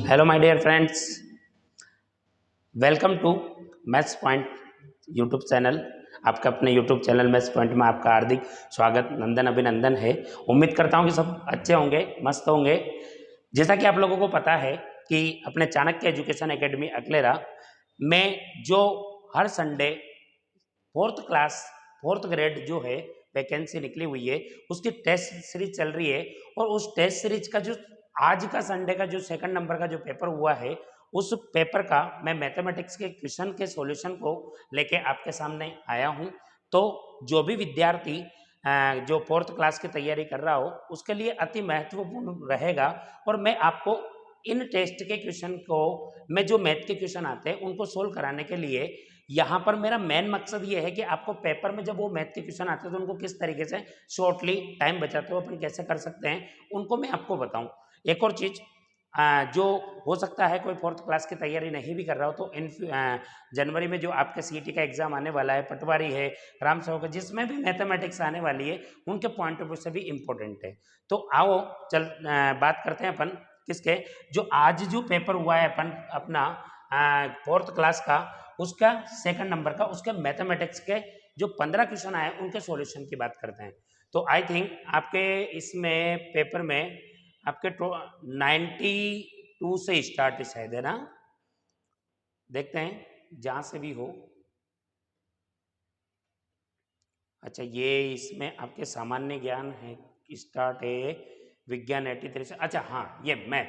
Hello my dear friends, welcome to Maths Point YouTube channel. आपका अपने YouTube channel maths point में आपका हार्दिक स्वागत, नंदन अभिनंदन है। उम्मीद करता हूँ कि सब अच्छे होंगे, मस्त होंगे। जैसा कि आप लोगों को पता है कि अपने चाणक्य एजुकेशन एकेडमी अकलेरा में जो हर संडे फोर्थ ग्रेड जो है वैकेंसी निकली हुई है, उसकी टेस्ट सीरीज चल रही है। और उस टेस्ट सीरीज का जो आज का संडे का जो सेकंड नंबर का जो पेपर हुआ है, उस पेपर का मैं मैथमेटिक्स के क्वेश्चन के सॉल्यूशन को लेके आपके सामने आया हूं। तो जो भी विद्यार्थी जो फोर्थ क्लास की तैयारी कर रहा हो, उसके लिए अति महत्वपूर्ण रहेगा। और मैं आपको इन टेस्ट के क्वेश्चन को, मैं जो मैथ के क्वेश्चन आते हैं उनको सोल्व कराने के लिए यहाँ पर मेरा मेन मकसद ये है कि आपको पेपर में जब वो मैथ के क्वेश्चन आते हैं तो उनको किस तरीके से शॉर्टली टाइम बचाते हुए अपन कैसे कर सकते हैं, उनको मैं आपको बताऊं। एक और चीज़, जो हो सकता है कोई फोर्थ क्लास की तैयारी नहीं भी कर रहा हो, तो इन जनवरी में जो आपके सीईटी का एग्जाम आने वाला है, पटवारी है, राम सेवक है, जिसमें भी मैथमेटिक्स आने वाली है, उनके पॉइंट ऑफ व्यू से भी इम्पोर्टेंट है। तो आओ चल बात करते हैं अपन किसके, जो आज जो पेपर हुआ है अपन अपना फोर्थ क्लास का, उसका सेकंड नंबर का, उसके मैथमेटिक्स के जो 15 क्वेश्चन आए उनके सॉल्यूशन की बात करते हैं। तो आई थिंक आपके इसमें पेपर में आपके 92 से स्टार्ट शायद है ना, देखते हैं जहां से भी हो। अच्छा, ये इसमें आपके सामान्य ज्ञान है, स्टार्ट है विज्ञान 83 से। अच्छा हाँ, ये मैथ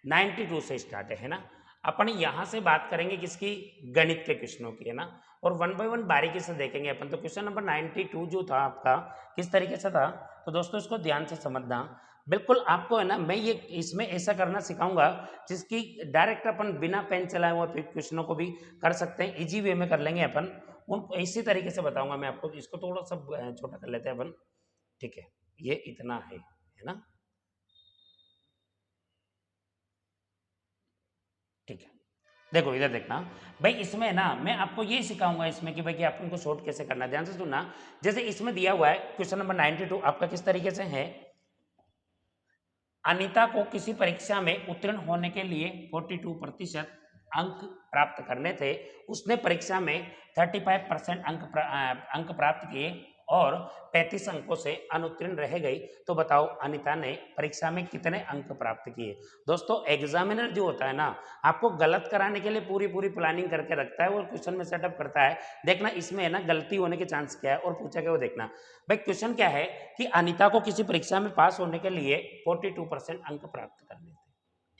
92 से स्टार्ट है ना। अपन यहाँ से बात करेंगे किसकी, गणित के क्वेश्चनों की, है ना। और वन बाय वन बारीकी से देखेंगे अपन। तो क्वेश्चन नंबर 92 जो था आपका, किस तरीके से था, तो दोस्तों इसको ध्यान से समझना। बिल्कुल आपको है ना, मैं ये इसमें ऐसा करना सिखाऊंगा जिसकी डायरेक्ट अपन बिना पेन चलाए हुए क्वेश्चनों को भी कर सकते हैं, इजी वे में कर लेंगे अपन। उन इसी तरीके से बताऊंगा मैं आपको। इसको थोड़ा सा छोटा कर लेते हैं अपन, ठीक है। ये इतना है ना, ठीक है। देखो इधर देखना भाई, इसमें ना मैं आपको ये सिखाऊंगा इसमें कि भाई कि आप उनको शॉर्ट कैसे करना है। ध्यान से सुनना। जैसे इसमें दिया हुआ है क्वेश्चन नंबर 92 आपका किस तरीके से है, अनीता को किसी परीक्षा में उत्तीर्ण होने के लिए 42% अंक प्राप्त करने थे। उसने परीक्षा में 35% अंक प्राप्त किए और 35 अंकों से अनुत्तीर्ण रह गई। तो बताओ अनीता ने परीक्षा में कितने अंक प्राप्त किए। दोस्तों एग्जामिनर जो होता है ना, आपको गलत कराने के लिए पूरी पूरी प्लानिंग करके रखता है, वो क्वेश्चन में सेटअप करता है। देखना इसमें है ना गलती होने के चांस क्या है और पूछा क्या, वो देखना। भाई क्वेश्चन क्या है कि अनीता को किसी परीक्षा में पास होने के लिए 42% अंक प्राप्त करने थे,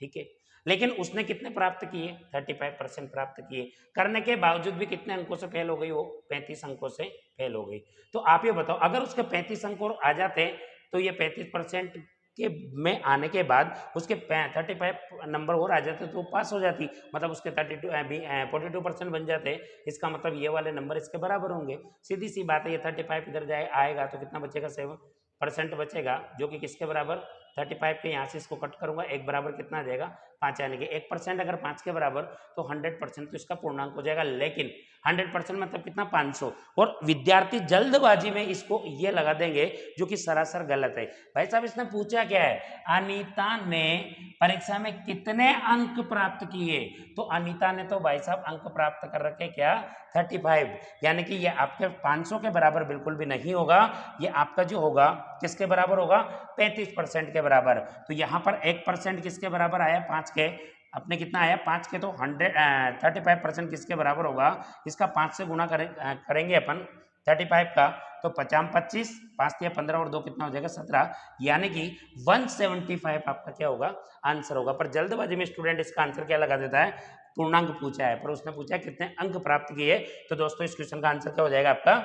ठीक है। लेकिन उसने कितने प्राप्त किए, 35% प्राप्त किए। करने के बावजूद भी कितने अंकों से फेल हो गई वो, 35 अंकों से फेल हो गई। तो आप ये बताओ, अगर उसके 35 अंक और आ जाते तो ये 35% के में आने के बाद उसके 35 नंबर और आ जाते तो पास हो जाती, मतलब उसके 42% बन जाते। इसका मतलब ये वाले नंबर इसके बराबर होंगे। सीधी सी बात है, ये 35 इधर जाए आएगा तो कितना बचेगा, 7% बचेगा, जो कि किसके बराबर, 35 के यहाँ से इसको कट करूंगा, एक बराबर कितना आ जाएगा, 5 यानी कि 1% अगर 5 के बराबर तो 100% तो इसका पूर्णांक हो जाएगा। लेकिन 100% मतलब कितना, 500। और विद्यार्थी जल्दबाजी में इसको ये लगा देंगे, जो कि सरासर गलत है। भाई साहब इसने पूछा क्या है, अनीता ने परीक्षा में कितने अंक प्राप्त किए। तो अनीता ने तो भाई साहब अंक प्राप्त कर रखे क्या, 35। यानी कि ये आपके 500 के बराबर बिल्कुल भी नहीं होगा। ये आपका जो होगा किसके बराबर होगा, 35% के बराबर। तो यहाँ पर 1% किसके बराबर आया, 5 के। अपने कितना आया, 5 के। तो 35% किसके बराबर होगा, इसका 5 से गुना करेंगे अपन 35 का। तो 50 25, 5 या 15 और 2 कितना हो जाएगा, 17। यानी कि 175 आपका क्या होगा, आंसर होगा। पर जल्दबाजी में स्टूडेंट इसका आंसर क्या लगा देता है, पूर्णांक पूछा है पर उसने पूछा कितने अंक प्राप्त किए। तो दोस्तों इस क्वेश्चन का आंसर क्या हो जाएगा आपका,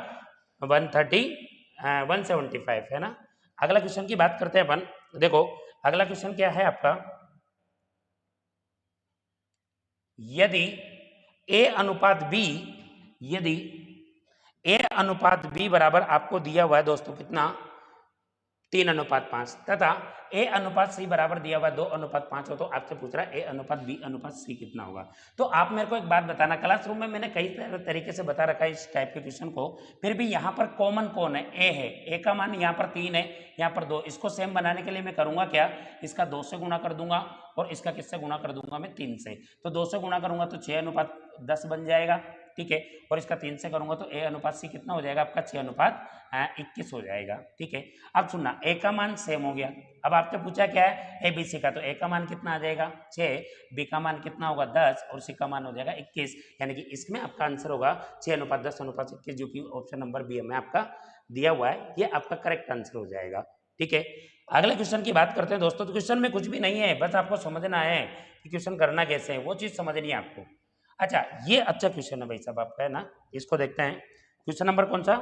175 है ना। अगला क्वेश्चन की बात करते हैं अपन। देखो अगला क्वेश्चन क्या है आपका, यदि ए अनुपात बी, यदि ए अनुपात बी बराबर आपको दिया हुआ है दोस्तों कितना, 3:5 तथा A अनुपात C बराबर दिया हुआ 2:5 हो तो आपसे पूछ रहा है A अनुपात B अनुपात C कितना होगा। तो आप मेरे को एक बात बताना, क्लासरूम में मैंने कई तरीके से बता रखा है इस टाइप के क्वेश्चन को, फिर भी यहाँ पर कॉमन कौन है? A है। A का मान यहाँ पर 3 है, यहाँ पर 2। इसको सेम बनाने के लिए मैं करूँगा क्या, इसका 2 से गुणा कर दूंगा और इसका किससे गुणा कर दूंगा मैं? 3 से। तो 2 से गुणा करूंगा तो 6:10 बन जाएगा, ठीक है। और इसका 3 से करूंगा तो A अनुपात C कितना हो जाएगा आपका? 6:21 हो जाएगा, ठीक है। अब सुनना, A का मान सेम हो गया। अब आपसे पूछा क्या है? A B C का, तो A का मान कितना आ जाएगा? 6, B का मान कितना होगा? 10 और C का मान हो जाएगा 21। यानी कि इसमें आपका आंसर होगा 6:10:21, जो कि ऑप्शन नंबर बी में आपका दिया हुआ है, ये आपका करेक्ट आंसर हो जाएगा, ठीक है। अगले क्वेश्चन की बात करते हैं दोस्तों। तो क्वेश्चन में कुछ भी नहीं है, बस आपको समझना है कि क्वेश्चन करना कैसे है, वो चीज समझनी है आपको। अच्छा, ये अच्छा क्वेश्चन है भाई साहब आपका, है ना। इसको देखते हैं। क्वेश्चन नंबर कौन सा?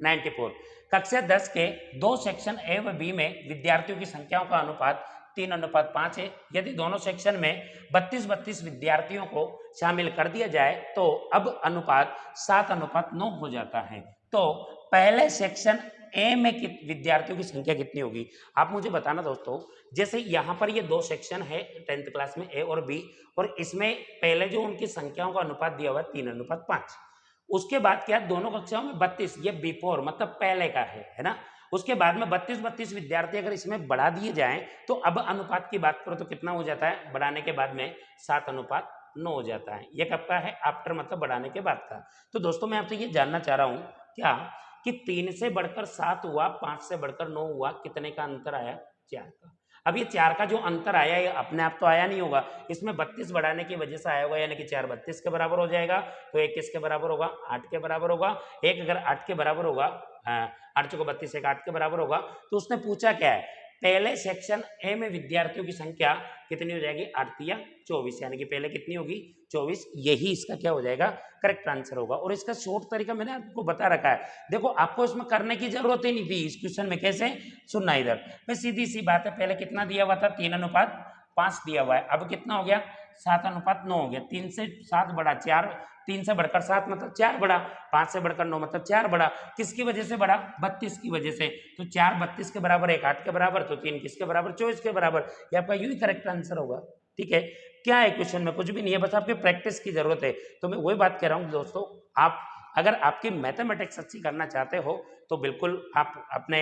94। कक्षा 10 के 2 सेक्शन ए व बी में विद्यार्थियों की संख्याओं का अनुपात 3:5 है। यदि दोनों सेक्शन में 32 विद्यार्थियों को शामिल कर दिया जाए तो अब अनुपात 7:9 हो जाता है। तो पहले सेक्शन ए में विद्यार्थियों की संख्या कितनी होगी? आप मुझे बताना दोस्तों। जैसे यहाँ पर ये 2 सेक्शन है 10th क्लास में, ए और बी, और इसमें पहले जो उनकी संख्याओं का अनुपात दिया हुआ है 3:5। उसके बाद क्या, दोनों कक्षाओं में 32, ये बिफोर मतलब पहले का है ना। उसके बाद में 32 विद्यार्थी अगर इसमें बढ़ा दिए जाएं तो अब अनुपात की बात करो तो कितना हो जाता है? बढ़ाने के बाद में 7:9 हो जाता है। ये कब का है? आफ्टर मतलब बढ़ाने के बाद का। तो दोस्तों मैं आपसे ये जानना चाह रहा हूं क्या कि 3 से बढ़कर 7 हुआ, 5 से बढ़कर 9 हुआ, कितने का अंतर आया? 4 का। अब ये 4 का जो अंतर आया ये अपने आप तो आया नहीं होगा, इसमें 32 बढ़ाने की वजह से आया होगा, यानी कि 4 32 के बराबर हो जाएगा। तो 1 किसके बराबर होगा? 8 के बराबर होगा। एक अगर 8 के बराबर होगा, 8 चौको 32, एक 8 के बराबर होगा। तो उसने पूछा क्या है? पहले सेक्शन ए में विद्यार्थियों की संख्या कितनी हो जाएगी? 8 या 24, यानी कि पहले कितनी होगी? 24। यही इसका क्या हो जाएगा? करेक्ट आंसर होगा। और इसका शॉर्ट तरीका मैंने आपको बता रखा है। देखो आपको इसमें करने की जरूरत ही नहीं थी इस क्वेश्चन में। कैसे? सुनना इधर, मैं सीधी सी बात है, पहले कितना दिया हुआ था? 3:5 दिया हुआ है। अब कितना हो गया? 7:9 हो गया। 3 से 7 बढ़ा 4, 3 से बढ़कर 7 मतलब 4 बढ़ा, 5 से बढ़कर 9 मतलब 4 बढ़ा। किसकी वजह से बढ़ा? 32 की वजह से। तो 4 32 के बराबर, 1 8 के बराबर, तो 3 किसके बराबर? 24 के बराबर। ये आपका यूं ही करेक्ट आंसर होगा, ठीक है। क्या है क्वेश्चन में? कुछ भी नहीं है, बस आपके प्रैक्टिस की जरूरत है। तो मैं वही बात कह रहा हूँ दोस्तों, आप अगर आपकी मैथमेटिक्स अच्छी करना चाहते हो तो बिल्कुल आप अपने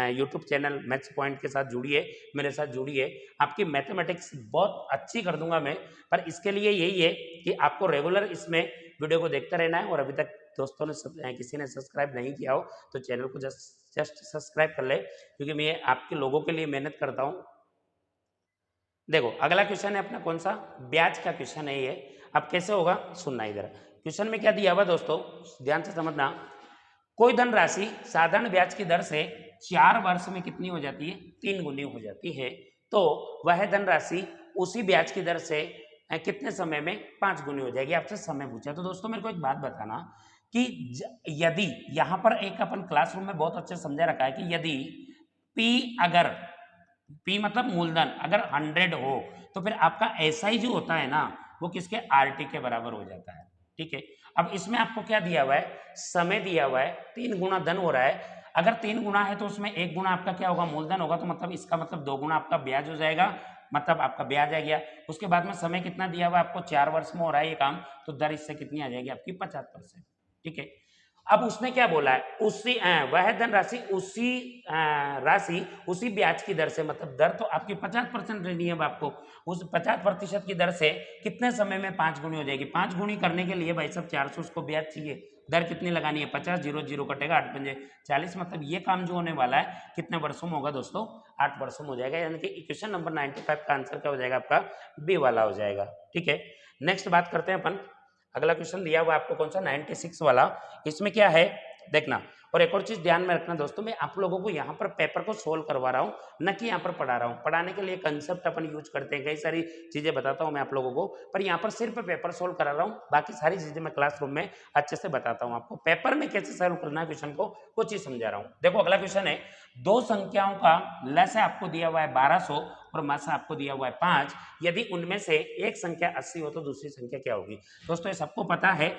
यूट्यूब चैनल मैथ्स पॉइंट के साथ जुड़िए, मेरे साथ जुड़िए। आपकी मैथमेटिक्स बहुत अच्छी कर दूंगा मैं। पर इसके लिए यही है कि आपको रेगुलर इसमें वीडियो को देखते रहना है। और अभी तक दोस्तों ने किसी ने सब्सक्राइब नहीं किया हो तो चैनल को जस्ट सब्सक्राइब कर ले, क्योंकि मैं आपके लोगों के लिए मेहनत करता हूँ। देखो अगला क्वेश्चन है अपना कौन सा? ब्याज का क्वेश्चन है ये। अब कैसे होगा सुनना इधर। क्वेश्चन में क्या दिया हुआ दोस्तों, ध्यान से समझना। कोई धनराशि साधारण ब्याज की दर से 4 वर्ष में कितनी हो जाती है? 3 गुनी हो जाती है। तो वह धनराशि उसी ब्याज की दर से कितने समय में 5 गुनी हो जाएगी? आपसे समय पूछा। तो दोस्तों मेरे को एक बात बताना कि यदि यहाँ पर एक अपन क्लासरूम में बहुत अच्छे समझा रखा है कि यदि P अगर P मतलब मूलधन अगर 100 हो तो फिर आपका SI जो होता है ना वो किसके? RT के बराबर हो जाता है, ठीक है। अब इसमें आपको क्या दिया हुआ है? समय दिया हुआ है, 3 गुना धन हो रहा है। अगर 3 गुना है तो उसमें 1 गुना आपका क्या होगा? मूलधन होगा। तो मतलब इसका मतलब 2 गुना आपका ब्याज हो जाएगा, मतलब आपका ब्याज आ गया। उसके बाद में समय कितना दिया हुआ है आपको? 4 वर्ष में हो रहा है ये काम, तो दर इससे कितनी आ जाएगी आपकी? 50%, ठीक है। अब उसने क्या बोला है? उसी वह धनराशि उसी राशि उसी ब्याज की दर से, मतलब दर तो आपकी 50% रहनी है। अब आपको उस 50% की दर से कितने समय में 5 गुनी हो जाएगी? 5 गुनी करने के लिए भाई साहब 400 उसको ब्याज चाहिए। दर कितनी लगानी है? 50, 0 0 कटेगा, 8 पंजे 40। मतलब ये काम जो होने वाला है कितने वर्षों में होगा दोस्तों? 8 वर्षों में हो जाएगा। यानी कि क्वेश्चन नंबर 95 का आंसर क्या हो जाएगा आपका? बी वाला हो जाएगा, ठीक है। नेक्स्ट बात करते हैं अपन। अगला क्वेश्चन दिया हुआ आपको कौन सा? 96 वाला। इसमें क्या है देखना। और एक और चीज ध्यान में रखना दोस्तों, मैं आप लोगों को यहाँ पर पेपर को सोल्व करवा रहा हूँ, न कि यहाँ पर पढ़ा रहा हूँ। पढ़ाने के लिए कंसेप्ट अपन यूज करते हैं, कई सारी चीजें बताता हूँ मैं आप लोगों को, पर यहाँ पर सिर्फ पेपर सोल्व करा रहा हूँ। बाकी सारी चीजें मैं क्लासरूम में अच्छे से बताता हूँ आपको। पेपर में कैसे सोल्व करना है क्वेश्चन को वो चीज समझा रहा हूँ। देखो अगला क्वेश्चन है, 2 संख्याओं का लस आपको दिया हुआ है 1200 और मासा आपको दिया हुआ है 5, यदि उनमें से एक संख्या 80 हो तो दूसरी संख्या क्या होगी। दोस्तों ये सबको पता है,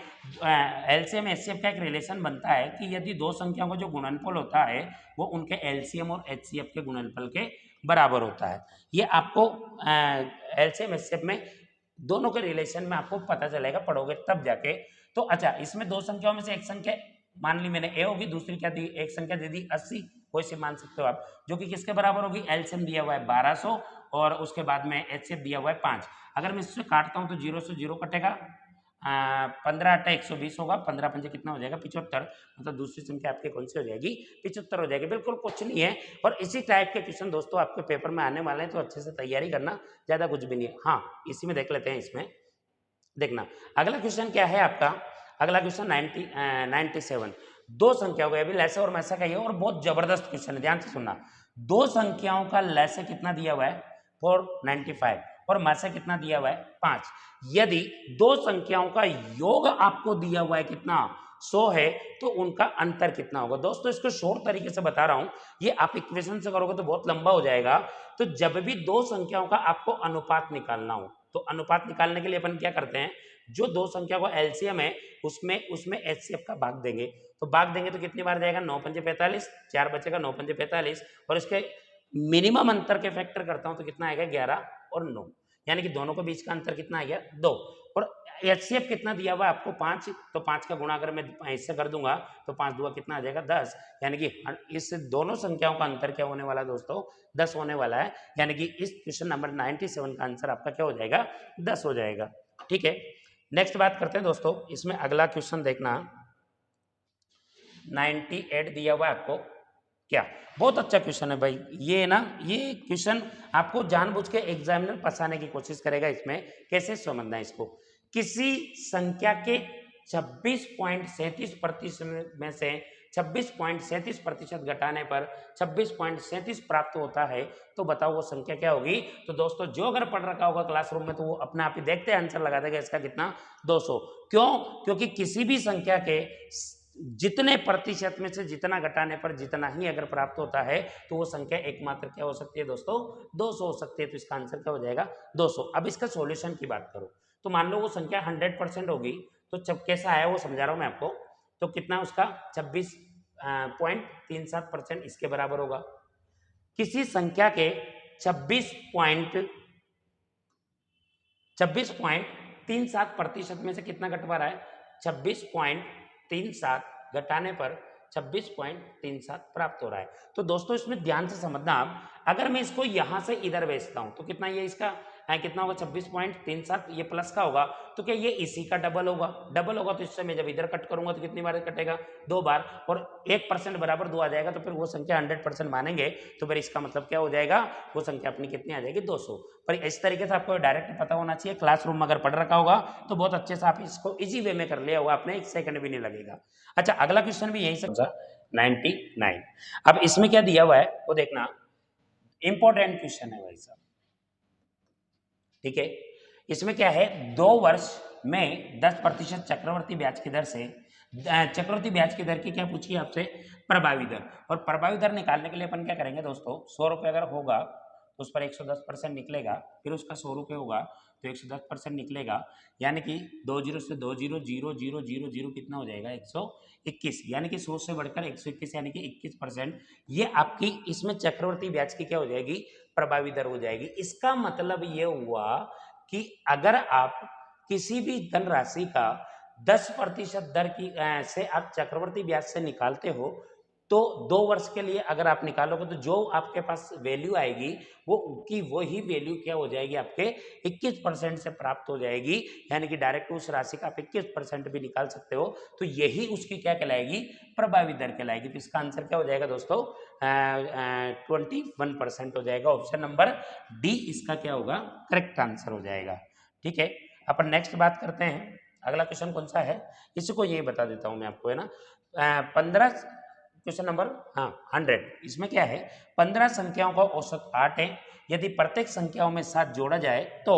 एलसीएम एचसीएफ का एक रिलेशन बनता है कि यदि दो संख्याओं का जो गुणनफल होता है वो उनके एलसीएम और एचसीएफ के गुणनफल के बराबर होता है। ये आपको एलसीएम एचसीएफ में दोनों के रिलेशन में आपको पता चलेगा, पढ़ोगे तब जाके। तो अच्छा, इसमें दो संख्याओं में से एक संख्या मान ली मैंने ए होगी, दूसरी क्या दी, एक संख्या दे दी 80, कोई से मान सकते हो आप, जो कि किसके बराबर होगी, एलसीएम दिया हुआ है 1200 और उसके बाद में एचसीएफ दिया हुआ है 5। अगर मैं इससे काटता हूं तो 0 से 0 कटेगा, 15 8 120 होगा, 15 पंजे कितना हो जाएगा 75, मतलब दूसरी संख्या आपकी कौन सी हो जाएगी, 75 हो जाएगी। बिल्कुल कुछ नहीं है, और इसी टाइप के क्वेश्चन दोस्तों आपके पेपर में आने वाले हैं, तो अच्छे से तैयारी करना, ज्यादा कुछ भी नहीं है। हाँ, इसी में देख लेते हैं, इसमें देखना अगला क्वेश्चन क्या है आपका। अगला क्वेश्चन 97, दो संख्याओं का, अभी लैसे और मैसे का ये, और बहुत जबरदस्त क्वेश्चन है, ध्यान से सुनना। दो संख्याओं का लैसे कितना दिया हुआ है 495 और मैसे कितना दिया हुआ है 5। यदि दो संख्याओं का योग आपको दिया हुआ है कितना 100 है, तो उनका अंतर कितना होगा। दोस्तों इसको शॉर्ट तरीके से बता रहा हूं, ये आप इक्वेशन से करोगे तो बहुत लंबा हो जाएगा। तो जब भी दो संख्याओं का आपको अनुपात निकालना हो, तो अनुपात निकालने के लिए अपन क्या करते हैं, जो दो संख्या को एलसीएम है उसमें एचसीएफ का भाग देंगे। तो भाग देंगे तो कितनी बार जाएगा, 9 पंजे 45, 4 बचेगा, 9 पंजे 45, और इसके मिनिमम अंतर के फैक्टर करता हूं तो कितना आएगा 11 और 9, यानी कि दोनों के बीच का अंतर कितना आ गया 2। और एचसीएफ कितना दिया हुआ है आपको 5, तो 5 का गुणा अगर मैं इससे कर दूंगा तो 5 दूगा कितना आ जाएगा 10, यानी कि इस दोनों संख्याओं का अंतर क्या होने वाला है दोस्तों 10 होने वाला है। यानी कि इस क्वेश्चन नंबर 97 का आंसर आपका क्या हो जाएगा 10 हो जाएगा। ठीक है, नेक्स्ट बात करते हैं दोस्तों, इसमें अगला क्वेश्चन देखना 98 दिया हुआ है आपको, क्या बहुत अच्छा क्वेश्चन है भाई ये ना, ये क्वेश्चन आपको जानबूझ के एग्जामिनर फंसाने की कोशिश करेगा। इसमें कैसे समझना है इसको, किसी संख्या के 26.37% में से 26.37% घटाने पर 26.37 प्राप्त होता है, तो बताओ वो संख्या क्या होगी। तो दोस्तों जो अगर पढ़ रखा होगा क्लासरूम में तो वो अपने आप ही देखते हैं आंसर लगा देगा इसका कितना 200। क्यों, क्योंकि किसी भी संख्या के जितने प्रतिशत में से जितना घटाने पर जितना ही अगर प्राप्त होता है तो वो संख्या एकमात्र क्या हो सकती है दोस्तों 200 हो सकती है। तो इसका आंसर क्या हो जाएगा 200। अब इसका सॉल्यूशन की बात करो तो मान लो वो संख्या 100% होगी, तो जब कैसा आया वो समझा रहा हूं मैं आपको। तो कितना उसका 26.37% इसके बराबर होगा। किसी संख्या के 26.37% में से कितना घट पा रहा है 26.37 घटाने पर 26.37 प्राप्त हो रहा है। तो दोस्तों इसमें ध्यान से समझना आप, अगर मैं इसको यहां से इधर भेजता हूं तो कितना ये इसका कितना होगा 26.37, ये प्लस का होगा, तो क्या ये इसी का डबल होगा, डबल होगा तो इससे मैं जब इधर कट करूंगा तो कितनी बार कटेगा 2 बार, और 1% बराबर 2 आ जाएगा, तो फिर वो संख्या 100% मानेंगे, तो फिर इसका मतलब क्या हो जाएगा वो संख्या अपनी कितनी आ जाएगी 200। पर इस तरीके से आपको डायरेक्ट पता होना चाहिए, क्लासरूम में अगर पढ़ रखा होगा तो बहुत अच्छे से आप इसको इजी वे में कर लिया होगा आपने, 1 सेकंड भी नहीं लगेगा। अच्छा अगला क्वेश्चन भी यही समझा 99। अब इसमें क्या दिया हुआ है वो देखना, इंपॉर्टेंट क्वेश्चन है भाई साहब। ठीक है, इसमें क्या है 2 वर्ष में 10% चक्रवर्ती ब्याज की दर से, चक्रवर्ती ब्याज की दर की क्या पूछी है आपसे प्रभावी दर, और प्रभावी दर निकालने के लिए अपन क्या करेंगे दोस्तों 100 रुपये अगर होगा तो उस पर 110% निकलेगा, फिर उसका 100 रुपये होगा तो 110% निकलेगा, यानी कि 2 जीरो से 2 जीरो 0 0 0 0 कितना हो जाएगा 121, यानी कि 100 से बढ़कर 121 यानी कि 21%। ये आपकी इसमें चक्रवर्ती ब्याज की क्या हो जाएगी प्रभावी दर हो जाएगी। इसका मतलब ये हुआ कि अगर आप किसी भी धनराशि का 10% दर की से आप चक्रवर्ती ब्याज से निकालते हो तो 2 वर्ष के लिए अगर आप निकालोगे तो जो आपके पास वैल्यू आएगी वो की वही वैल्यू क्या हो जाएगी आपके 21% से प्राप्त हो जाएगी, यानी कि डायरेक्ट उस राशि का आप 21% भी निकाल सकते हो, तो यही उसकी क्या कहलाएगी प्रभावी दर कहलाएगी। तो इसका आंसर क्या हो जाएगा दोस्तों 21% हो जाएगा। ऑप्शन नंबर डी इसका क्या होगा करेक्ट आंसर हो जाएगा। ठीक है, अपन नेक्स्ट बात करते हैं, अगला क्वेश्चन कौन सा है इसको यही बता देता हूं मैं आपको, है ना 15 क्वेश्चन नंबर 100। इसमें क्या है 15 संख्याओं का औसत 8 है, यदि प्रत्येक संख्याओं में 7 जोड़ा जाए तो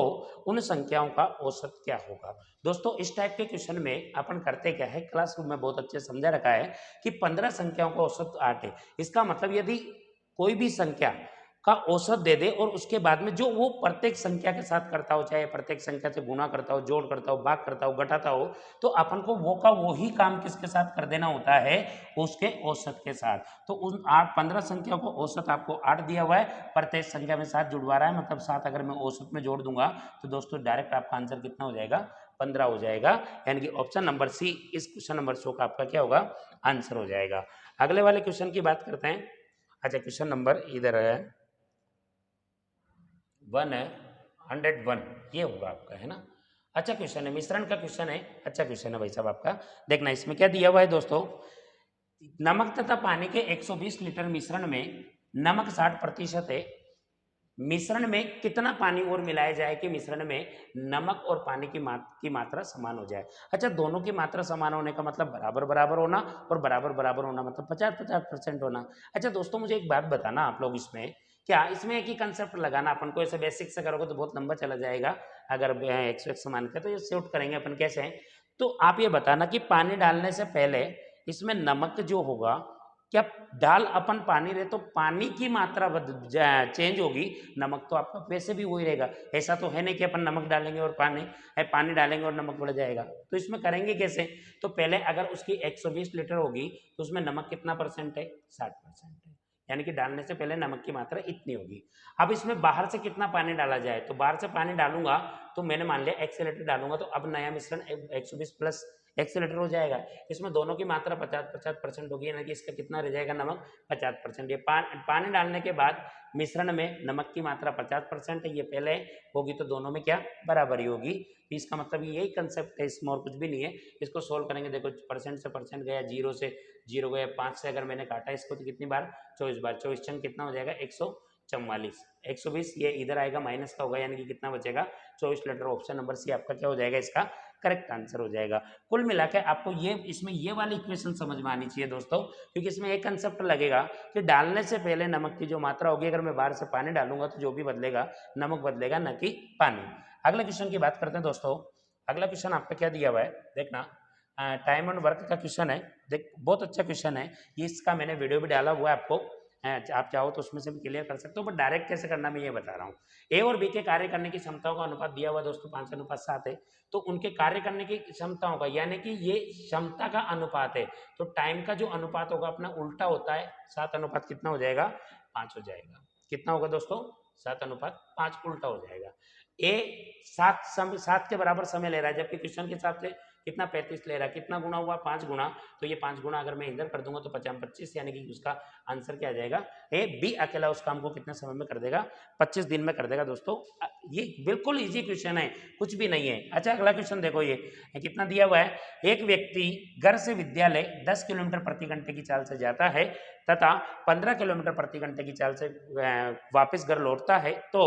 उन संख्याओं का औसत क्या होगा। दोस्तों इस टाइप के क्वेश्चन में अपन करते क्या है, क्लासरूम में बहुत अच्छे समझा रखा है कि 15 संख्याओं का औसत 8 है। इसका मतलब यदि कोई भी संख्या का औसत दे दे और उसके बाद में जो वो प्रत्येक संख्या के साथ करता हो, चाहे प्रत्येक संख्या से गुणा करता हो, जोड़ करता हो, भाग करता हो, घटाता हो, तो अपन को वो का वो ही काम किसके साथ कर देना होता है, उसके औसत के साथ। तो उन 15 संख्या को औसत आपको 8 दिया हुआ है, प्रत्येक संख्या में 7 जुड़वा रहा है, मतलब 7 अगर मैं औसत में जोड़ दूंगा तो दोस्तों डायरेक्ट आपका आंसर कितना हो जाएगा, 15 हो जाएगा। यानी कि ऑप्शन नंबर सी इस क्वेश्चन नंबर 100 का आपका क्या होगा, आंसर हो जाएगा। अगले वाले क्वेश्चन की बात करते हैं। अच्छा, क्वेश्चन नंबर इधर है 101, ये होगा आपका, है ना। अच्छा क्वेश्चन है, मिश्रण का क्वेश्चन है, अच्छा क्वेश्चन है भाई साहब आपका। देखना इसमें क्या दिया हुआ है दोस्तों, नमक तथा पानी के 120 लीटर मिश्रण में नमक 60% है, मिश्रण में कितना पानी और मिलाया जाए कि मिश्रण में नमक और पानी की मात्रा समान हो जाए। अच्छा, दोनों की मात्रा समान होने का मतलब बराबर बराबर होना, और बराबर बराबर होना मतलब 50-50% होना। अच्छा दोस्तों, मुझे एक बात बताना आप लोग, इसमें क्या इसमें एक ही कंसेप्ट लगाना, अपन को ऐसे बेसिक से करोगे तो बहुत लंबा चला जाएगा। अगर 100 मान के तो ये शॉर्ट करेंगे अपन कैसे। तो आप ये बताना कि पानी डालने से पहले इसमें नमक जो होगा, क्या डाल अपन पानी रहे तो पानी की मात्रा चेंज होगी, नमक तो आपका वैसे भी वही रहेगा। ऐसा तो है नहीं कि अपन नमक डालेंगे और पानी डालेंगे और नमक बढ़ जाएगा। तो इसमें करेंगे कैसे, तो पहले अगर उसकी 120 लीटर होगी तो उसमें नमक कितना परसेंट है, 60% है, यानी कि डालने से पहले नमक की मात्रा इतनी होगी। अब इसमें बाहर से कितना पानी डाला जाए, तो बाहर से पानी डालूंगा तो मैंने मान लिया 100 लीटर डालूंगा, तो अब नया मिश्रण 120 प्लस 100 लीटर हो जाएगा। इसमें दोनों की मात्रा 50-50% होगी, यानी कि इसका कितना रह जाएगा, नमक 50%। ये पानी डालने के बाद मिश्रण में नमक की मात्रा 50% है, ये पहले होगी तो दोनों में क्या बराबरी होगी। इसका मतलब यही कंसेप्ट है, इसमें और कुछ भी नहीं है। इसको सोल्व करेंगे, देखो परसेंट से परसेंट गया, जीरो से जीरो गया, 5 से अगर मैंने काटा इसको तो कितनी बार, 24 बार, 24 चंग कितना हो जाएगा, 144, 120 ये इधर आएगा माइनस का होगा, यानी कि कितना बचेगा, 24 लीटर। ऑप्शन नंबर सी आपका क्या हो जाएगा, इसका करेक्ट आंसर हो जाएगा। कुल मिलाकर आपको ये इसमें ये वाली इक्वेशन समझ में आनी चाहिए दोस्तों, क्योंकि इसमें एक कंसेप्ट लगेगा कि डालने से पहले नमक की जो मात्रा होगी, अगर मैं बाहर से पानी डालूंगा तो जो भी बदलेगा नमक बदलेगा, न कि पानी। अगले क्वेश्चन की बात करते हैं दोस्तों। अगला क्वेश्चन आपका क्या दिया हुआ है, देखना टाइम एंड वर्क का क्वेश्चन है। देख बहुत अच्छा क्वेश्चन है, इसका मैंने वीडियो भी डाला हुआ है आपको, आप चाहो तो उसमें से भी क्लियर कर सकते हो, बट डायरेक्ट कैसे करना मैं ये बता रहा हूँ। ए और बी के कार्य करने की क्षमताओं का अनुपात दिया हुआ दोस्तों 5:7 है। तो उनके कार्य करने की क्षमताओं का, यानी कि ये क्षमता का अनुपात है, तो टाइम का जो अनुपात होगा अपना उल्टा होता है, 7 अनुपात कितना हो जाएगा, 5 हो जाएगा। कितना होगा दोस्तों, 7:5 उल्टा हो जाएगा। ए 7 के बराबर समय ले रहा है, जबकि क्वेश्चन के हिसाब से कितना 35 ले रहा है, कितना गुना हुआ, 5 गुना, तो ये 5 गुना अगर मैं इधर कर दूंगा तो 50-25, यानी कि उसका आंसर क्या आ जाएगा, ए बी अकेला उस काम को कितने समय में कर देगा, 25 दिन में कर देगा दोस्तों। ये बिल्कुल इजी क्वेश्चन है, कुछ भी नहीं है। अच्छा अगला क्वेश्चन देखो, ये कितना दिया हुआ है, एक व्यक्ति घर से विद्यालय 10 किलोमीटर प्रति घंटे की चाल से जाता है तथा 15 किलोमीटर प्रति घंटे की चाल से वापस घर लौटता है, तो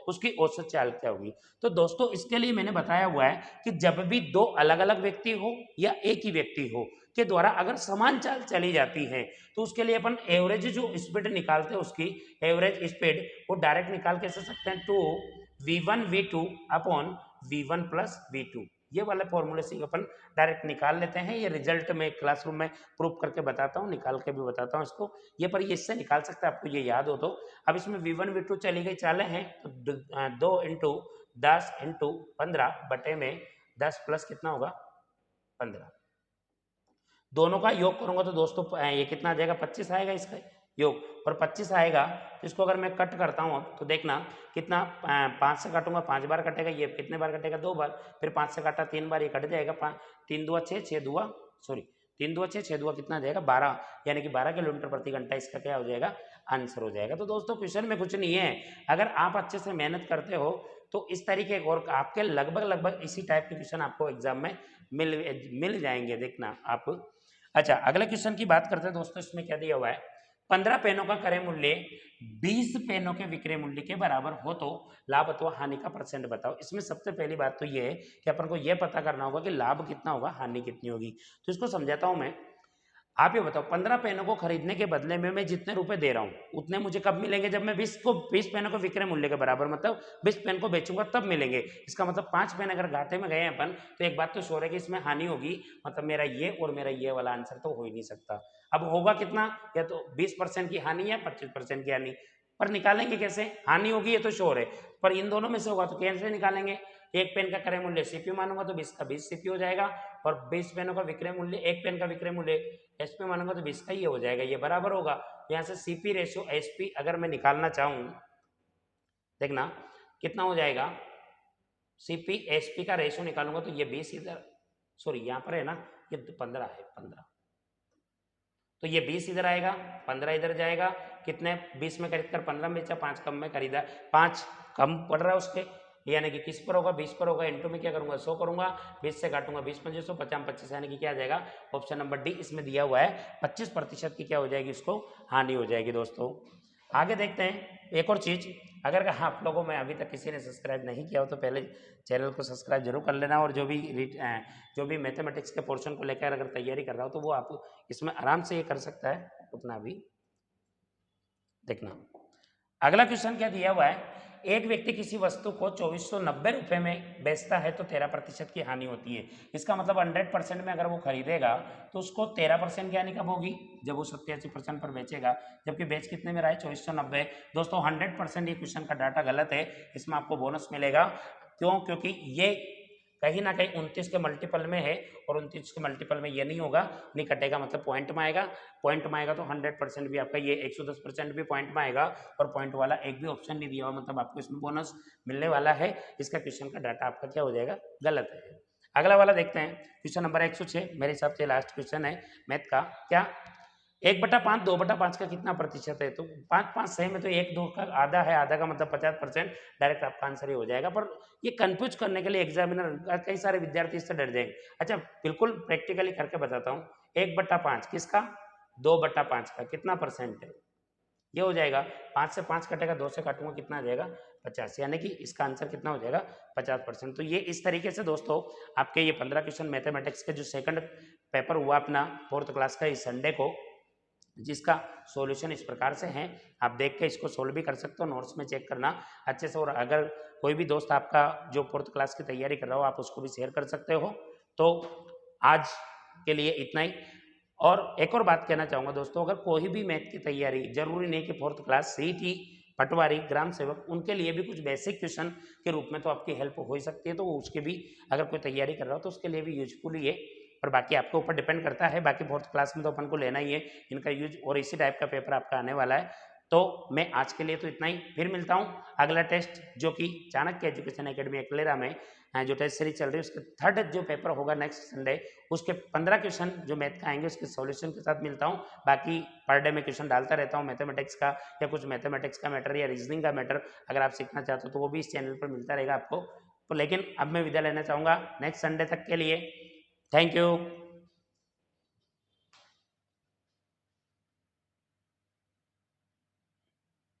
उसकी औसत चाल क्या होगी। तो दोस्तों इसके लिए मैंने बताया हुआ है कि जब भी दो अलग अलग व्यक्ति हो या एक ही व्यक्ति हो के द्वारा अगर समान चाल चली जाती है, तो उसके लिए अपन एवरेज जो स्पीड निकालते हैं, उसकी एवरेज स्पीड वो डायरेक्ट निकाल कैसे सकते हैं, to v1v2 upon v1 plus v2, ये वाले फॉर्मूले से अपन डायरेक्ट निकाल लेते हैं। ये रिजल्ट में क्लासरूम में प्रूव करके बताता हूँ, निकाल के भी बताता हूँ इसको, ये पर ये इससे निकाल सकते हैं, आपको ये याद हो तो। अब इसमें v1 v2 चली गई चालें हैं, तो 2 इंटू 10 इंटू 15 बटे में 10 प्लस कितना होगा, 15, दोनों का योग करूंगा तो दोस्तों ये कितना आ जाएगा, 25 आएगा इसका योग, और 25 आएगा तो इसको अगर मैं कट करता हूँ अब तो देखना कितना, 5 से काटूंगा 5 बार कटेगा, ये कितने बार कटेगा, 2 बार, फिर 5 से काटा 3 बार, ये कट जाएगा, 3 दुआ 6, 6 दुआ 6 दुआ कितना आ जाएगा, 12, यानी कि 12 किलोमीटर प्रति घंटा इसका क्या हो जाएगा, आंसर हो जाएगा। तो दोस्तों क्वेश्चन में कुछ नहीं है, अगर आप अच्छे से मेहनत करते हो तो इस तरीके और आपके लगभग इसी टाइप के क्वेश्चन आपको एग्जाम में मिल जाएंगे, देखना आप। अच्छा अगले क्वेश्चन की बात करते हैं दोस्तों, इसमें क्या दिया हुआ है, 15 पेनों का क्रय मूल्य 20 पेनों के विक्रय मूल्य के बराबर हो तो लाभ अथवा हानि का परसेंट बताओ। इसमें सबसे पहली बात तो ये है कि अपन को यह पता करना होगा कि लाभ कितना होगा, हानि कितनी होगी। तो इसको समझाता हूं मैं, आप ये बताओ 15 पेनों को खरीदने के बदले में मैं जितने रुपए दे रहा हूं उतने मुझे कब मिलेंगे, जब मैं 20 पेनों को विक्रय मूल्य के बराबर, मतलब 20 पेन को बेचूंगा तब मिलेंगे। इसका मतलब 5 पेन अगर घाटे में गए अपन तो एक बात तो श्योर है कि इसमें हानि होगी, मतलब मेरा ये और मेरा ये वाला आंसर तो हो ही नहीं सकता। अब होगा कितना, या तो 20% की हानि या 25% की हानि, पर निकालेंगे कैसे, हानि होगी ये तो श्योर है, पर इन दोनों में से होगा तो कैसे निकालेंगे। एक पेन का क्रय मूल्य सीपीयू मानूंगा तो 20 का 20 सीपीयू हो जाएगा, और 20 पेनों का विक्रय मूल्य, एक पेन का विक्रय मूल्य एसपी मानूंगा तो 20 का ये हो जाएगा, ये बराबर होगा। यहाँ से सीपी रेशियो एसपी अगर मैं निकालना चाहूँ, देखना कितना हो जाएगा, सीपी एसपी का रेशियो निकालूंगा तो ये 20 इधर, सॉरी यहाँ पर है ना, ये 15 है, 15 तो ये 20 इधर आएगा, 15 इधर जाएगा, कितने 20 में खरीद कर 15 में बेचा, 5 कम में खरीदा, 5 कम पड़ रहा है उसके, यानी कि किस पर होगा, 20 पर होगा, इंटू में क्या करूंगा 100 करूंगा, 20 से काटूंगा 20 में 100, 50 25, यानी कि क्या आ जाएगा ऑप्शन नंबर डी इसमें दिया हुआ है 25% की क्या हो जाएगी, इसको हानि हो जाएगी। दोस्तों आगे देखते हैं एक और चीज, अगर आप लोगों में अभी तक किसी ने सब्सक्राइब नहीं किया हो तो पहले चैनल को सब्सक्राइब जरूर कर लेना, और जो भी मैथमेटिक्स के पोर्शन को लेकर अगर तैयारी कर रहा हो तो वो आप इसमें आराम से ये कर सकता है अपना भी। देखना अगला क्वेश्चन क्या दिया हुआ है, एक व्यक्ति किसी वस्तु को 2490 रुपए में बेचता है तो 13% की हानि होती है। इसका मतलब 100% में अगर वो खरीदेगा तो उसको 13% की हानि कब होगी, जब वो 87% पर बेचेगा, जबकि बेच कितने में रहा है 2490। दोस्तों 100% ये क्वेश्चन का डाटा गलत है, इसमें आपको बोनस मिलेगा। क्यों, क्योंकि ये कहीं ना कहीं 29 के मल्टीपल में है, और 29 के मल्टीपल में ये नहीं होगा, नहीं कटेगा, मतलब पॉइंट में आएगा, पॉइंट में आएगा तो 100% भी आपका, ये 110% भी पॉइंट में आएगा, और पॉइंट वाला एक भी ऑप्शन नहीं दिया हुआ, मतलब आपको इसमें बोनस मिलने वाला है। इसका क्वेश्चन का डाटा आपका क्या हो जाएगा, गलत है। अगला वाला देखते हैं, क्वेश्चन नंबर 106, मेरे हिसाब से लास्ट क्वेश्चन है मैथ का। क्या 1/5 2/5 का कितना प्रतिशत है, तो 5 5 सही में तो 1 2 का आधा है, आधा का मतलब 50%, डायरेक्ट आपका आंसर ही हो जाएगा। पर ये कंफ्यूज करने के लिए एग्जामिनर, कई सारे विद्यार्थी इससे डर जाएंगे। अच्छा बिल्कुल प्रैक्टिकली करके बताता हूँ, 1/5 किसका, 2/5 का कितना परसेंट है, ये हो जाएगा 5 से 5 कटेगा, 2 से काटूंगा कितना आ जाएगा 50, यानी कि इसका आंसर कितना हो जाएगा 50%। तो ये इस तरीके से दोस्तों आपके ये 15 क्वेश्चन मैथमेटिक्स के जो सेकंड पेपर हुआ अपना 4th क्लास का इस संडे को, जिसका सॉल्यूशन इस प्रकार से है, आप देख के इसको सोल्व भी कर सकते हो, नोट्स में चेक करना अच्छे से, और अगर कोई भी दोस्त आपका जो 4th क्लास की तैयारी कर रहा हो आप उसको भी शेयर कर सकते हो। तो आज के लिए इतना ही। और एक और बात कहना चाहूँगा दोस्तों, अगर कोई भी मैथ की तैयारी, जरूरी नहीं कि 4th क्लास, सीईटी, पटवारी, ग्राम सेवक, उनके लिए भी कुछ बेसिक क्वेश्चन के रूप में तो आपकी हेल्प हो ही सकती है, तो उसके भी अगर कोई तैयारी कर रहा हो तो उसके लिए भी यूजफुल ही है, और बाकी आपके ऊपर डिपेंड करता है। बाकी 4th क्लास में तो अपन को लेना ही है इनका यूज, और इसी टाइप का पेपर आपका आने वाला है। तो मैं आज के लिए तो इतना ही, फिर मिलता हूँ अगला टेस्ट जो कि चाणक्य एजुकेशन एकेडमी अकलेरा में जो टेस्ट सीरीज चल रही है उसके 3rd जो पेपर होगा नेक्स्ट संडे, उसके 15 क्वेश्चन जो मैथ का आएंगे उसके सॉल्यूशन के साथ मिलता हूँ। बाकी पर डे में क्वेश्चन डालता रहता हूँ मैथमेटिक्स का, या कुछ मैथमेटिक्स का मैटर या रीजनिंग का मैटर अगर आप सीखना चाहते हो तो वो भी इस चैनल पर मिलता रहेगा आपको। तो लेकिन अब मैं विदा लेना चाहूँगा नेक्स्ट संडे तक के लिए। Thank you.